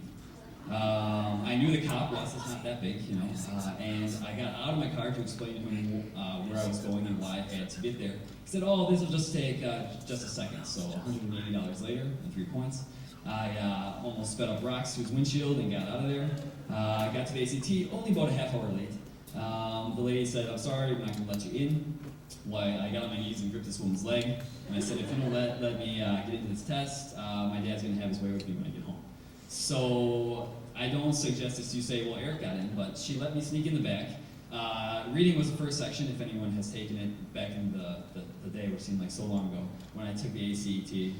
I knew the cop was, it's not that big, and I got out of my car to explain to him where I was going and why I had to get there. He said, "Oh, this will just take just a second." So $180 later and 3 points. I almost sped up rocks to his windshield and got out of there. I got to the ACT only about a half hour late. The lady said, "I'm sorry, we're not going to let you in." Well, I got on my knees and gripped this woman's leg, and I said, "If you don't let me get into this test, my dad's going to have his way with me when I get home." So I don't suggest this to you say, "Well, Eric got in," but she let me sneak in the back. Reading was the first section, if anyone has taken it back in the day, which seemed like so long ago, when I took the ACT,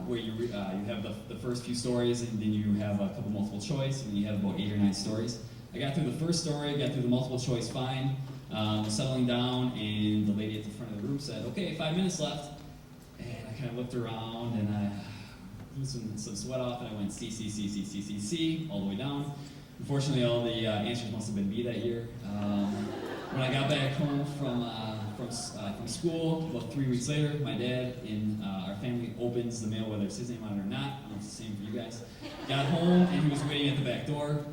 where you have the first few stories, and then you have a couple multiple choice, and you have about 8 or 9 stories. I got through the first story, got through the multiple choice fine, settling down, and the lady at the front of the room said, "Okay, 5 minutes left." And I kind of looked around, and I blew some sweat off, and I went C, C, C, C, C, C, C, all the way down. Unfortunately, all the answers must have been B that year. When I got back home from school, about 3 weeks later, my dad in our family opens the mail, whether it's his name on it or not. I don't know if it's the same for you guys. Got home, and he was waiting at the back door.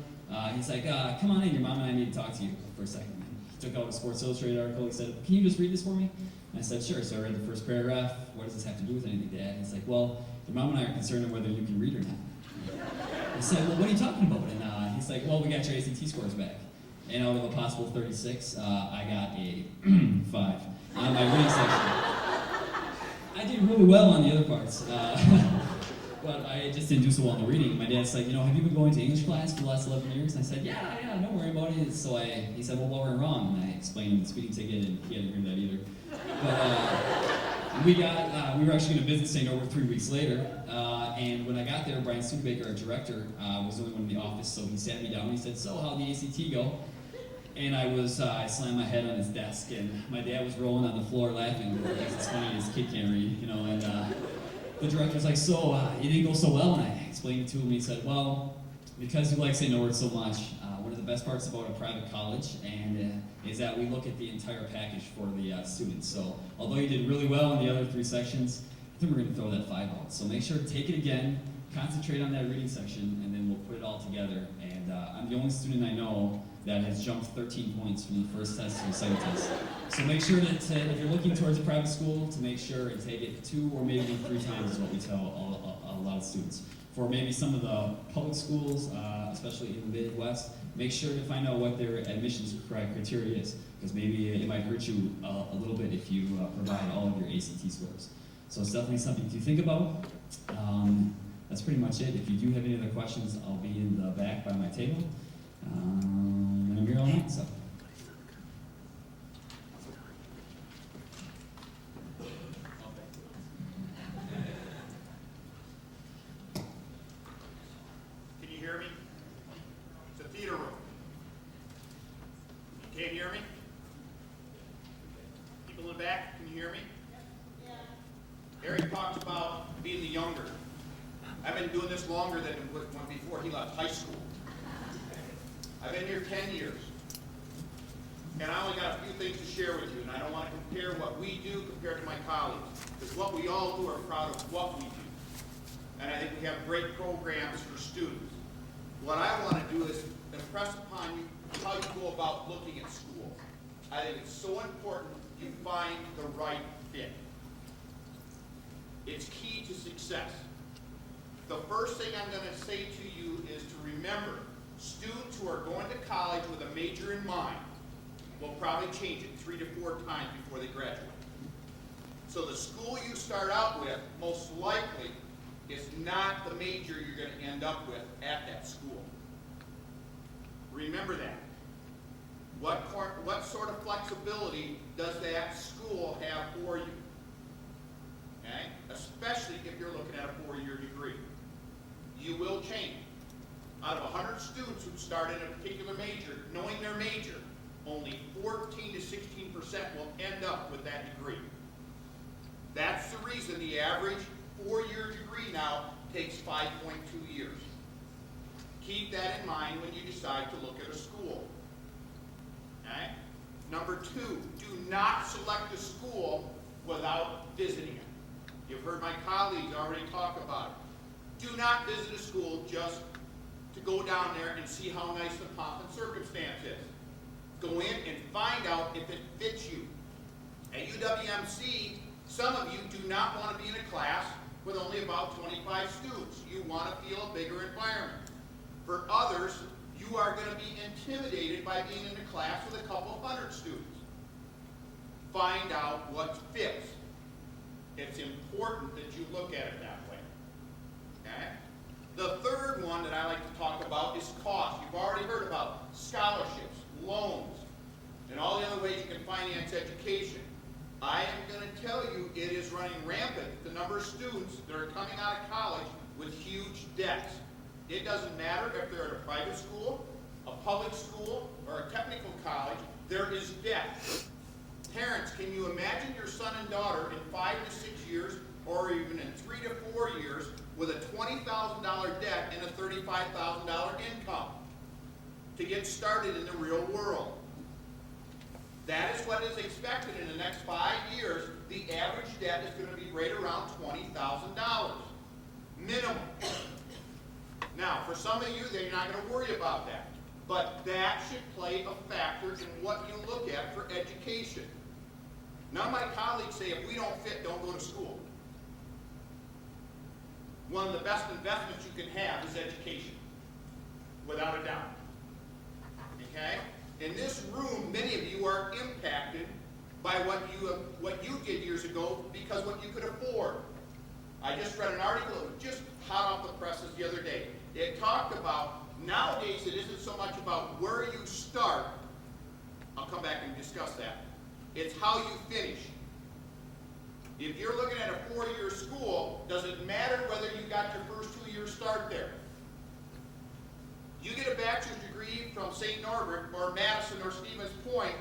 He's like, "Come on in, your mom and I need to talk to you for a second." He took out a Sports Illustrated article. He said, "Can you just read this for me?" And I said, "Sure." So I read the first paragraph. "What does this have to do with anything, Dad?" And he's like, "Well, your mom and I are concerned on whether you can read or not." I said, "Well, what are you talking about?" And he's like, "Well, we got your ACT scores back. And out of a possible 36, I got a 5 on my reading section." I did really well on the other parts. But I just didn't do so well in the reading. My dad's like, have you been going to English class for the last 11 years? And I said, yeah, don't worry about it. So he said, well, what went wrong? And I explained him the speeding ticket, and he hadn't heard that either. But we were actually going to visit St. Over 3 weeks later. And when I got there, Brian Studebaker, our director, was the only one in the office. So he sat me down and he said, so how'd the ACT go? And I slammed my head on his desk, and my dad was rolling on the floor laughing because it's funny, his kid can't read, and the director's like, so, it didn't go so well, and I explained it to him, and he said, well, because you like St. Norbert so much, one of the best parts about a private college is that we look at the entire package for the students. So, although you did really well in the other 3 sections, I think we're going to throw that 5 out. So make sure to take it again, concentrate on that reading section, and then we'll put it all together. And I'm the only student I know that has jumped 13 points from the first test to the second test. So make sure that if you're looking towards a private school, to make sure and take it 2 or maybe 3 times is what we tell a lot of students. For maybe some of the public schools, especially in the Midwest, make sure to find out what their admissions criteria is, because maybe it might hurt you a little bit if you provide all of your ACT scores. So it's definitely something to think about. That's pretty much it. If you do have any other questions, I'll be in the back by my table. And I'm here all night, so. Can you hear me? It's a theater room. You can't hear me? People in the back, can you hear me? Yeah. Eric talks about being the younger. I've been doing this longer than when before he left high school. I've been here 10 years. And I only got a few things to share with you, and I don't want to compare what we do compared to my colleagues, because what we all do are proud of what we do. And I think we have great programs for students. What I want to do is impress upon you how you go about looking at school. I think it's so important you find the right fit. It's key to success. The first thing I'm going to say to you is to remember, students who are going to college with a major in mind will probably change it 3 to 4 times before they graduate. So the school you start out with, most likely, is not the major you're going to end up with at that school. Remember that. What sort of flexibility does that school have for you? Okay? Especially if you're looking at a 4-year degree. You will change. Out of 100 students who start in a particular major, knowing their major, only 14 to 16% will end up with that degree. That's the reason the average 4-year degree now takes 5.2 years. Keep that in mind when you decide to look at a school. Okay? Number 2, do not select a school without visiting it. You've heard my colleagues already talk about it. Do not visit a school just to go down there and see how nice the pomp and circumstance is. Go in and find out if it fits you. At UWMC, some of you do not want to be in a class with only about 25 students. You want to feel a bigger environment. For others, you are going to be intimidated by being in a class with a couple hundred students. Find out what fits. It's important that you look at it that way. Okay? The third one that I like to talk about is cost. You've already heard about scholarships, loans, and all the other ways you can finance education. I am going to tell you it is running rampant, the number of students that are coming out of college with huge debts. It doesn't matter if they're at a private school, a public school, or a technical college, there is debt. Parents, can you imagine your son and daughter in 5 to 6 years, or even in 3 to 4 years, with a $20,000 debt and a $35,000 income to get started in the real world? That is what is expected in the next 5 years. The average debt is going to be right around $20,000 minimum. Now, for some of you, they're not going to worry about that. But that should play a factor in what you look at for education. None of my colleagues say if we don't fit, don't go to school. One of the best investments you can have is education, without a doubt. Okay? In this room, many of you are impacted by what you did years ago because what you could afford. I just read an article that was just hot off the presses the other day. It talked about nowadays it isn't so much about where you start. I'll come back and discuss that. It's how you finish. If you're looking at a 4-year school, does it matter whether you got your first 2 years start there? You get a bachelor's degree from St. Norbert or Madison or Stevens Point,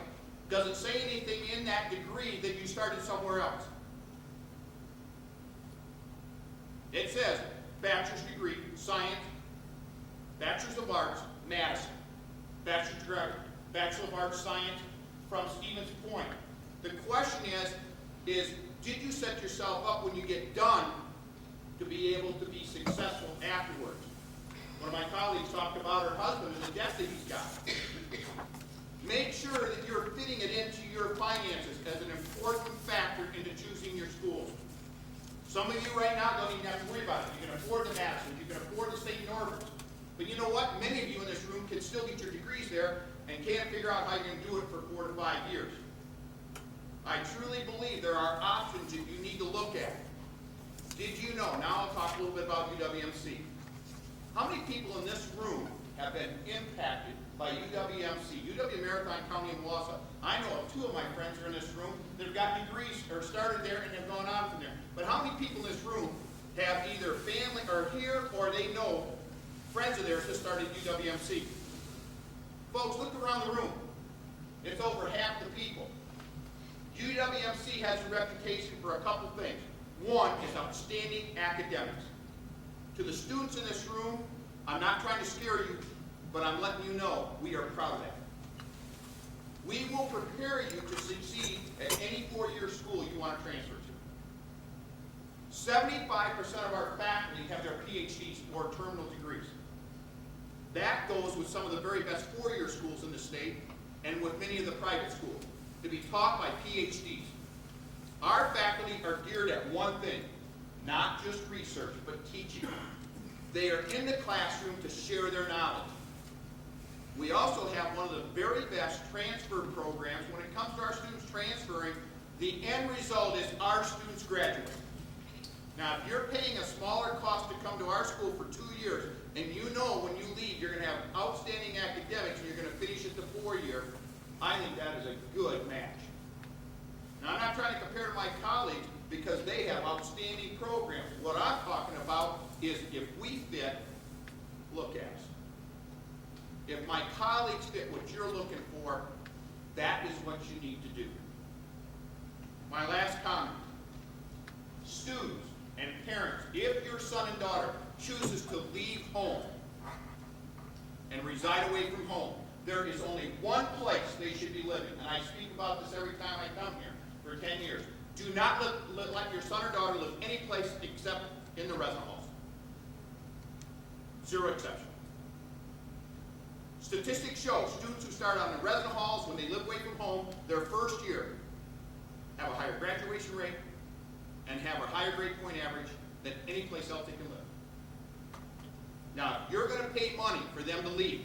does it say anything in that degree that you started somewhere else? It says bachelor's degree, science, bachelor's of arts, Madison, bachelor of arts, science from Stevens Point. The question is did you set yourself up when you get done to be able to be successful afterwards? One of my colleagues talked about her husband and the debt that he's got. Make sure that you're fitting it into your finances as an important factor into choosing your schools. Some of you right now don't even have to worry about it. You can afford the Madison, you can afford the St. Norberts. But you know what? Many of you in this room can still get your degrees there and can't figure out how you can do it for 4 to 5 years. I truly believe there are options that you need to look at. Did you know? Now I'll talk a little bit about UWMC. How many people in this room have been impacted by UWMC, UW Marathon County and Wausau? I know of 2 of my friends are in this room that have got degrees or started there and have gone on from there. But how many people in this room have either family or here or they know friends of theirs that started UWMC? Folks, look around the room. It's over half the people. UWMC has a reputation for a couple things. One is outstanding academics. To the students in this room, I'm not trying to scare you, but I'm letting you know we are proud of that. We will prepare you to succeed at any 4-year school you want to transfer to. 75% of our faculty have their PhDs or terminal degrees. That goes with some of the very best 4-year schools in the state and with many of the private schools, to be taught by PhDs. Our faculty are geared at one thing, not just research, but teaching. They are in the classroom to share their knowledge. We also have one of the very best transfer programs. When it comes to our students transferring, the end result is our students graduate. Now, if you're paying a smaller cost to come to our school for 2 years, and you know when you leave you're going to have outstanding academics and you're going to finish at the 4-year, I think that is a good match. Now, I'm not trying to compare to my colleagues because they have outstanding programs. What I'm talking about is if we fit, look at us. If my colleagues fit what you're looking for, that is what you need to do. My last comment. Students and parents, if your son and daughter chooses to leave home and reside away from home, there is only one place they should be living. And I speak about this every time I come here for 10 years. Do not let your son or daughter live any place except in the resident halls. 0 exception. Statistics show students who start on the resident halls when they live away from home their first year have a higher graduation rate and have a higher grade point average than any place else they can live. Now, if you're going to pay money for them to leave,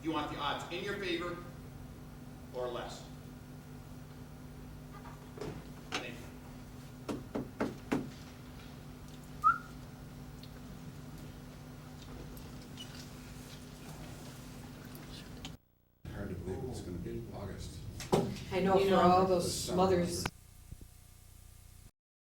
you want the odds in your favor or less. Thank you. Hard to believe it's going to be August. I know, for all those mothers